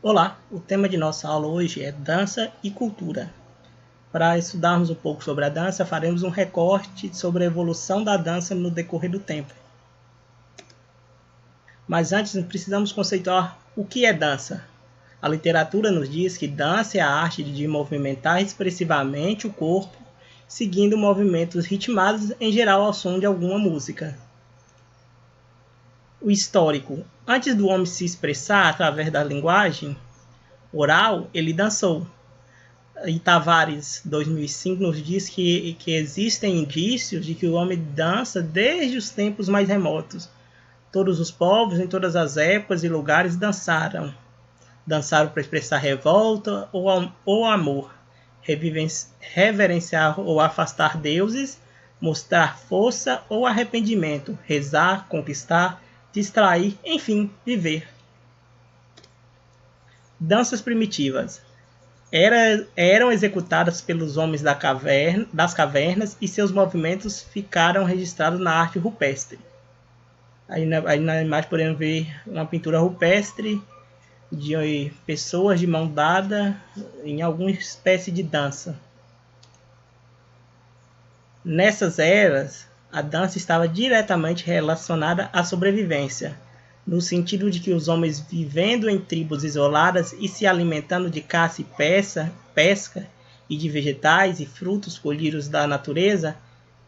Olá, o tema de nossa aula hoje é dança e cultura. Para estudarmos um pouco sobre a dança, faremos um recorte sobre a evolução da dança no decorrer do tempo. Mas antes, precisamos conceituar o que é dança. A literatura nos diz que dança é a arte de movimentar expressivamente o corpo, seguindo movimentos ritmados, em geral ao som de alguma música. O histórico. Antes do homem se expressar através da linguagem oral, ele dançou. E Tavares 2005 nos diz que existem indícios de que o homem dança desde os tempos mais remotos. Todos os povos, em todas as épocas e lugares, dançaram. Dançaram para expressar revolta ou amor, reverenciar ou afastar deuses, mostrar força ou arrependimento, rezar, conquistar, distrair, enfim, viver. Danças primitivas. Eram executadas pelos homens das cavernas e seus movimentos ficaram registrados na arte rupestre. Aí na imagem podemos ver uma pintura rupestre de pessoas de mão dada em alguma espécie de dança. Nessas eras, a dança estava diretamente relacionada à sobrevivência, no sentido de que os homens vivendo em tribos isoladas e se alimentando de caça e pesca e de vegetais e frutos colhidos da natureza,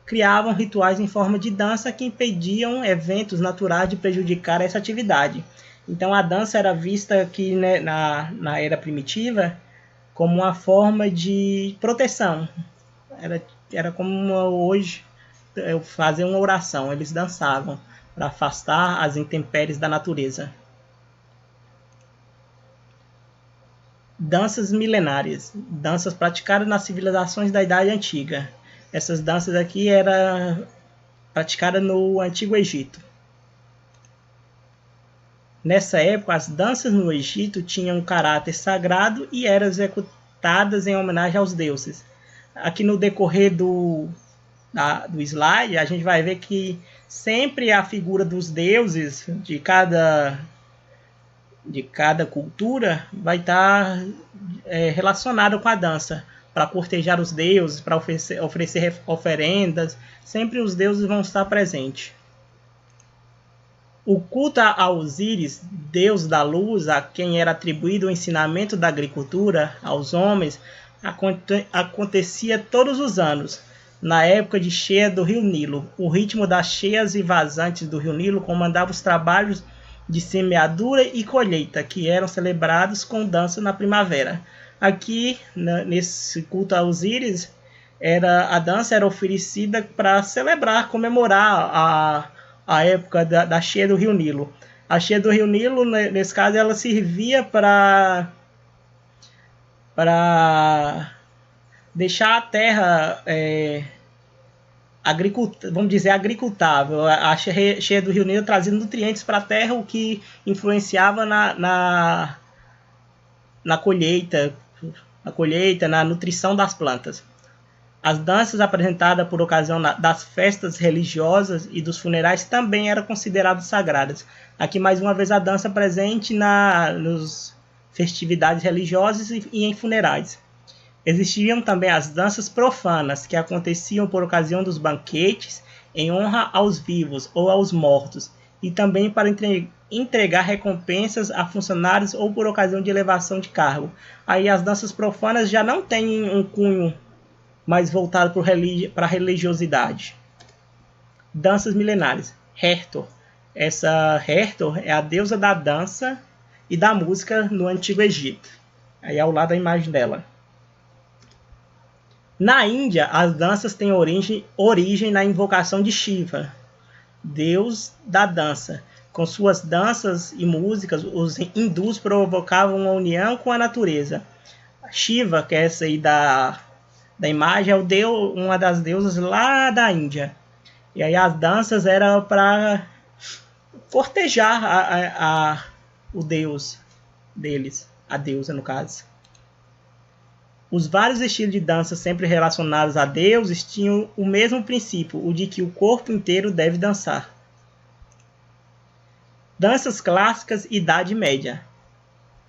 criavam rituais em forma de dança que impediam eventos naturais de prejudicar essa atividade. Então a dança era vista aqui, né, na era primitiva como uma forma de proteção. Era como hoje fazer uma oração, eles dançavam para afastar as intempéries da natureza. Danças milenárias, danças praticadas nas civilizações da Idade Antiga. Essas danças aqui eram praticadas no Antigo Egito. Nessa época, as danças no Egito tinham um caráter sagrado e eram executadas em homenagem aos deuses. Aqui no decorrer do slide, a gente vai ver que sempre a figura dos deuses de cada cultura vai estar relacionada com a dança. Para cortejar os deuses, para oferecer oferendas, sempre os deuses vão estar presentes. O culto a Osíris, deus da luz, a quem era atribuído o ensinamento da agricultura aos homens, acontecia todos os anos, na época de cheia do rio Nilo. O ritmo das cheias e vazantes do rio Nilo comandava os trabalhos de semeadura e colheita, que eram celebrados com dança na primavera. Aqui, nesse culto a Osíris, a dança era oferecida para celebrar, comemorar a época da cheia do rio Nilo. A cheia do rio Nilo, nesse caso, ela servia para deixar a terra agricultável. A cheia do rio Nilo trazia nutrientes para a terra, o que influenciava na colheita, na nutrição das plantas. As danças apresentadas por ocasião das festas religiosas e dos funerais também eram consideradas sagradas. Aqui mais uma vez a dança presente nos festividades religiosas e em funerais. Existiam também as danças profanas, que aconteciam por ocasião dos banquetes, em honra aos vivos ou aos mortos, e também para entregar recompensas a funcionários ou por ocasião de elevação de cargo. Aí as danças profanas já não têm um cunho mais voltado para a religiosidade. Danças milenares. Hertor. Essa Hertor é a deusa da dança e da música no Antigo Egito. Aí ao lado a imagem dela. Na Índia, as danças têm origem na invocação de Shiva, deus da dança. Com suas danças e músicas, os hindus provocavam uma união com a natureza. Shiva, que é essa aí da imagem, é uma das deusas lá da Índia. E aí as danças eram para cortejar o deus deles, a deusa no caso. Os vários estilos de dança sempre relacionados a deuses tinham o mesmo princípio, o de que o corpo inteiro deve dançar. Danças clássicas Idade Média.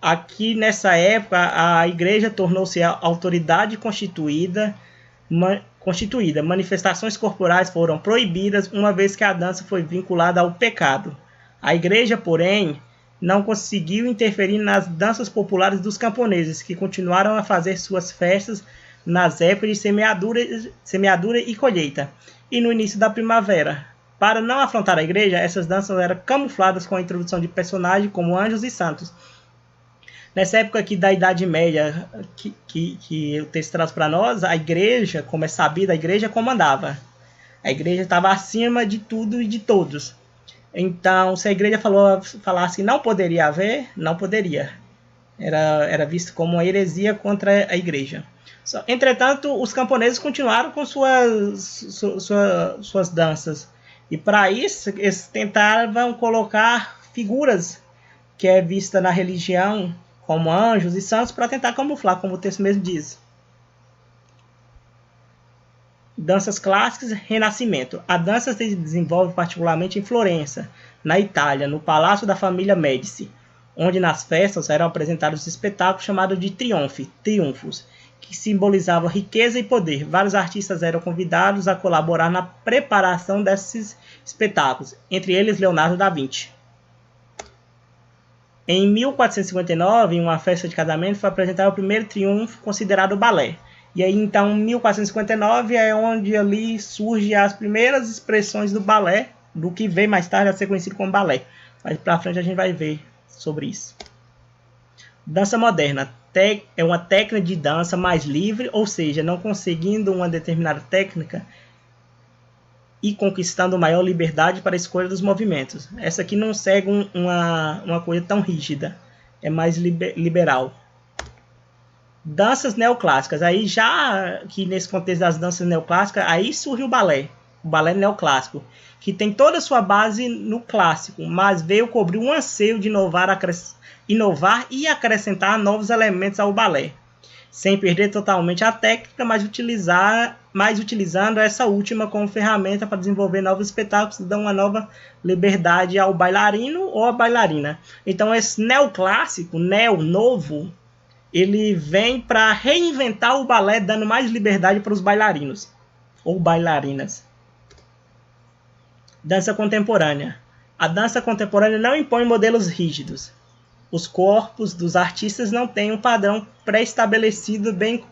Aqui nessa época a igreja tornou-se a autoridade constituída. Manifestações corporais foram proibidas, uma vez que a dança foi vinculada ao pecado. A igreja, porém, não conseguiu interferir nas danças populares dos camponeses, que continuaram a fazer suas festas nas épocas de semeadura e colheita, e no início da primavera. Para não afrontar a igreja, essas danças eram camufladas com a introdução de personagens como anjos e santos. Nessa época aqui da Idade Média, que o texto traz para nós, a igreja, como é sabido, a igreja comandava. A igreja estava acima de tudo e de todos. Então, se a igreja falasse que não poderia haver, não poderia. Era visto como uma heresia contra a igreja. Entretanto, os camponeses continuaram com suas danças. E para isso, eles tentavam colocar figuras que é vista na religião, como anjos e santos, para tentar camuflar, como o texto mesmo diz. Danças clássicas, Renascimento. A dança se desenvolve particularmente em Florença, na Itália, no Palácio da Família Médici, onde nas festas eram apresentados espetáculos chamados de triunfos, que simbolizavam riqueza e poder. Vários artistas eram convidados a colaborar na preparação desses espetáculos, entre eles Leonardo da Vinci. Em 1459, em uma festa de casamento, foi apresentado o primeiro triunfo, considerado o balé. E aí, então, em 1459 é onde ali surgem as primeiras expressões do balé, do que veio mais tarde a ser conhecido como balé. Mais pra frente a gente vai ver sobre isso. Dança moderna. É uma técnica de dança mais livre, ou seja, não conseguindo uma determinada técnica e conquistando maior liberdade para a escolha dos movimentos. Essa aqui não segue uma coisa tão rígida, é mais liberal. Danças neoclássicas. Aí já que nesse contexto das danças neoclássicas, aí surge o balé neoclássico, que tem toda a sua base no clássico, mas veio cobrir um anseio de inovar e acrescentar novos elementos ao balé, sem perder totalmente a técnica, mas utilizando essa última como ferramenta para desenvolver novos espetáculos que dão uma nova liberdade ao bailarino ou à bailarina. Então esse neoclássico, novo, ele vem para reinventar o balé, dando mais liberdade para os bailarinos ou bailarinas. Dança contemporânea. A dança contemporânea não impõe modelos rígidos. Os corpos dos artistas não têm um padrão pré-estabelecido, bem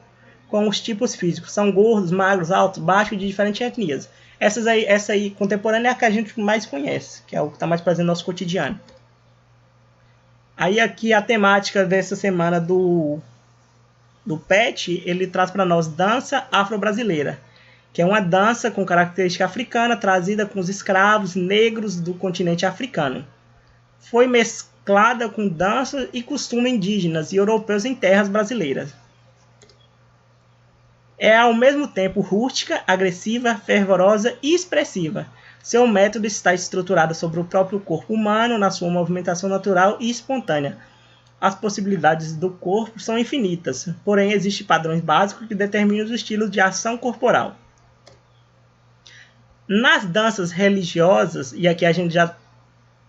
com os tipos físicos. São gordos, magros, altos, baixos, de diferentes etnias. Essa aí contemporânea é a que a gente mais conhece, que é o que está mais presente no nosso cotidiano. Aí aqui a temática dessa semana do PET, ele traz para nós dança afro-brasileira, que é uma dança com característica africana, trazida com os escravos negros do continente africano. Foi mesclada com dança e costumes indígenas e europeus em terras brasileiras. É ao mesmo tempo rústica, agressiva, fervorosa e expressiva. Seu método está estruturado sobre o próprio corpo humano, na sua movimentação natural e espontânea. As possibilidades do corpo são infinitas, porém existem padrões básicos que determinam os estilos de ação corporal. Nas danças religiosas, e aqui a gente já...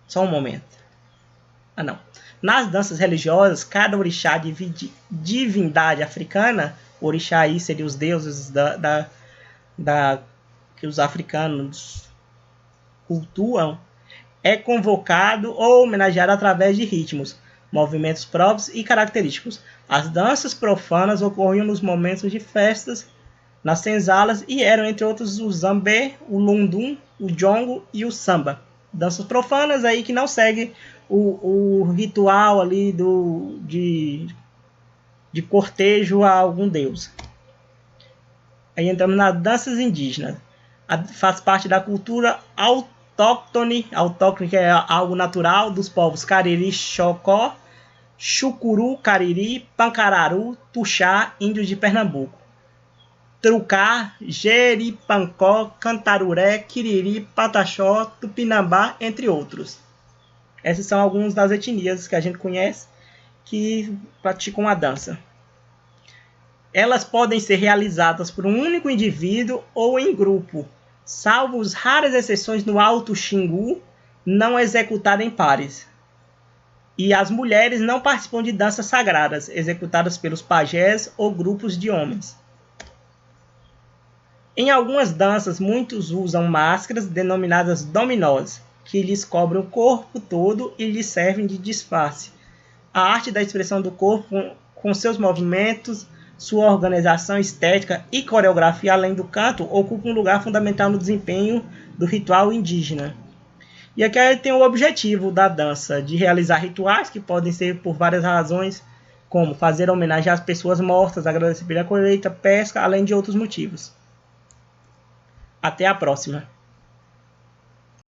Só um momento. Nas danças religiosas, cada orixá de divindade africana, orixá aí seriam os deuses que os africanos cultuam, é convocado ou homenageado através de ritmos, movimentos próprios e característicos. As danças profanas ocorriam nos momentos de festas, nas senzalas, e eram, entre outros, o zambé, o lundum, o jongo e o samba. Danças profanas aí que não seguem o ritual ali de cortejo a algum deus. Aí entramos nas danças indígenas. Faz parte da cultura autóctone que é algo natural dos povos Cariri, Xocó, Chucuru, Cariri, Pancararu, Tuxá, índios de Pernambuco. Trucá, Jeripancó, Cantaruré, Quiriri, Pataxó, Tupinambá, entre outros. Essas são algumas das etnias que a gente conhece que praticam a dança. Elas podem ser realizadas por um único indivíduo ou em grupo, salvo as raras exceções no Alto Xingu, não executada em pares. E as mulheres não participam de danças sagradas, executadas pelos pajés ou grupos de homens. Em algumas danças, muitos usam máscaras denominadas dominós, que lhes cobrem o corpo todo e lhes servem de disfarce. A arte da expressão do corpo, com seus movimentos, sua organização estética e coreografia, além do canto, ocupa um lugar fundamental no desempenho do ritual indígena. E aqui tem o objetivo da dança, de realizar rituais que podem ser por várias razões, como fazer homenagem às pessoas mortas, agradecer pela colheita, pesca, além de outros motivos. Até a próxima!